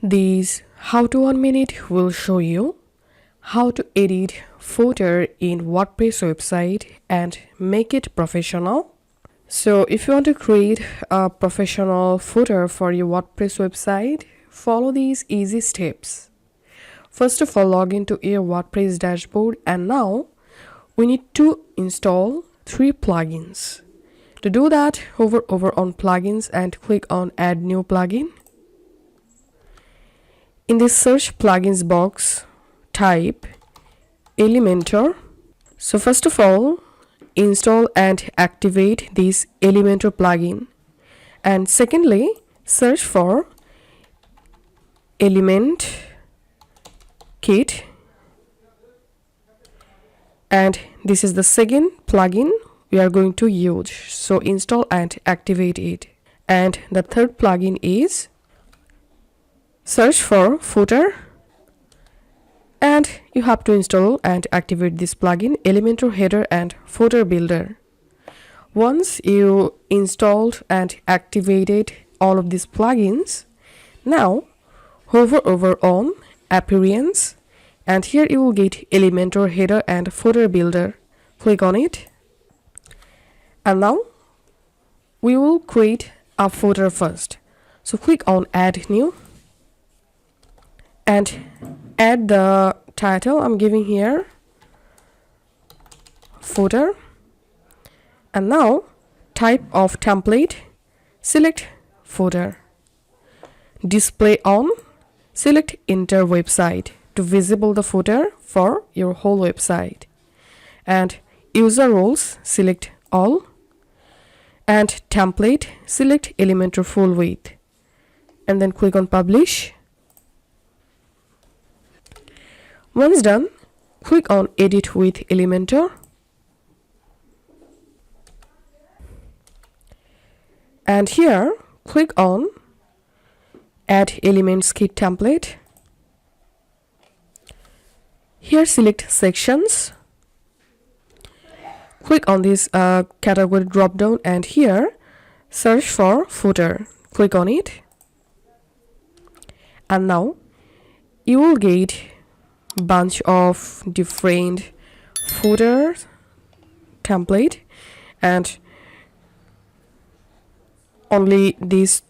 This how to 1 minute will show you how to edit footer in WordPress website and make it professional. So if you want to create a professional footer for your WordPress website, follow these easy steps. First of all, log into your WordPress dashboard, and now we need to install 3 plugins. To do that, hover over on plugins and click on add new plugin. In this search plugins box, type Elementor. So first of all, install and activate this Elementor plugin. And secondly, search for Element Kit. And this is the second plugin we are going to use. So install and activate it. And the third plugin is search for footer, and you have to install and activate this plugin, Elementor Header and Footer Builder. Once you installed and activated all of these plugins, now hover over on Appearance, and here you will get Elementor Header and Footer Builder. Click on it, and now we will create a footer first. So click on Add New and add the title I'm giving here, footer, and now type of template, select footer. Display on, select enter website to visible the footer for your whole website. And user roles, select all, and template, select Elementor full width, and then click on publish. Once done, click on Edit with Elementor, and here click on Add Elements Kit Template. Here select Sections, click on this category drop down, and here search for footer. Click on it, and now you will get bunch of different footer template, and only these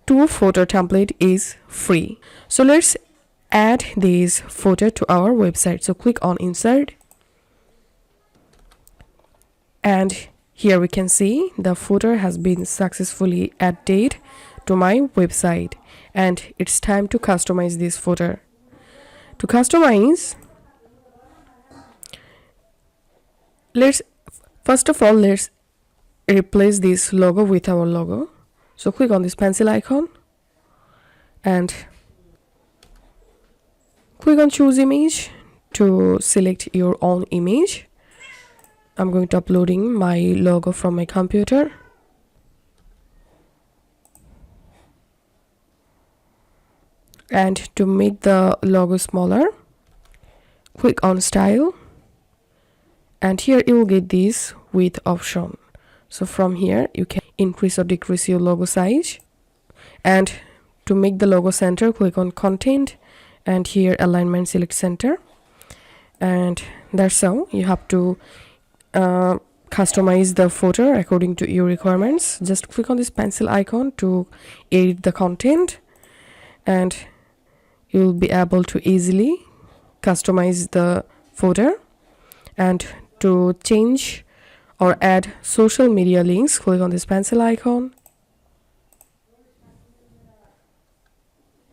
2 footer template is free. So let's add this footer to our website. So click on insert, and here we can see the footer has been successfully added to my website, and it's time to customize this footer. To customize, first of all let's replace this logo with our logo. So click on this pencil icon and click on choose image to select your own image. I'm going to uploading my logo from my computer. And to make the logo smaller, click on style, and here you will get this width option. So from here you can increase or decrease your logo size. And to make the logo center, click on content, and here alignment, select center. And that's how you have to customize the footer according to your requirements. Just click on this pencil icon to edit the content, and you'll be able to easily customize the footer. And to change or add social media links, click on this pencil icon,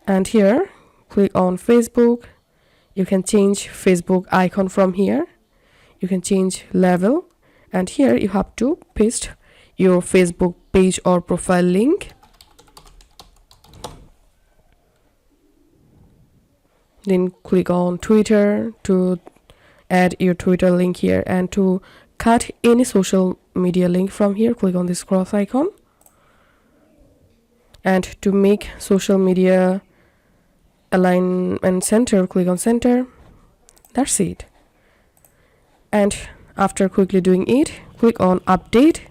and here click on Facebook. You can change Facebook icon from here. You can change level, and here you have to paste your Facebook page or profile link. Then click on Twitter to add your Twitter link here, and to cut any social media link from here, click on this cross icon. And to make social media alignment center, click on center. That's it. And after quickly doing it, click on update,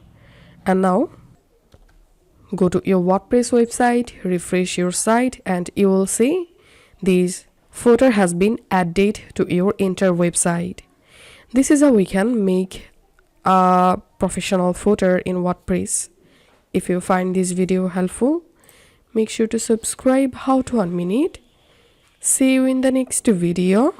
and now go to your WordPress website, refresh your site, and you will see this footer has been added to your entire website. This is how we can make a professional footer in WordPress. If you find this video helpful, make sure to subscribe how to 1 minute. See you in the next video.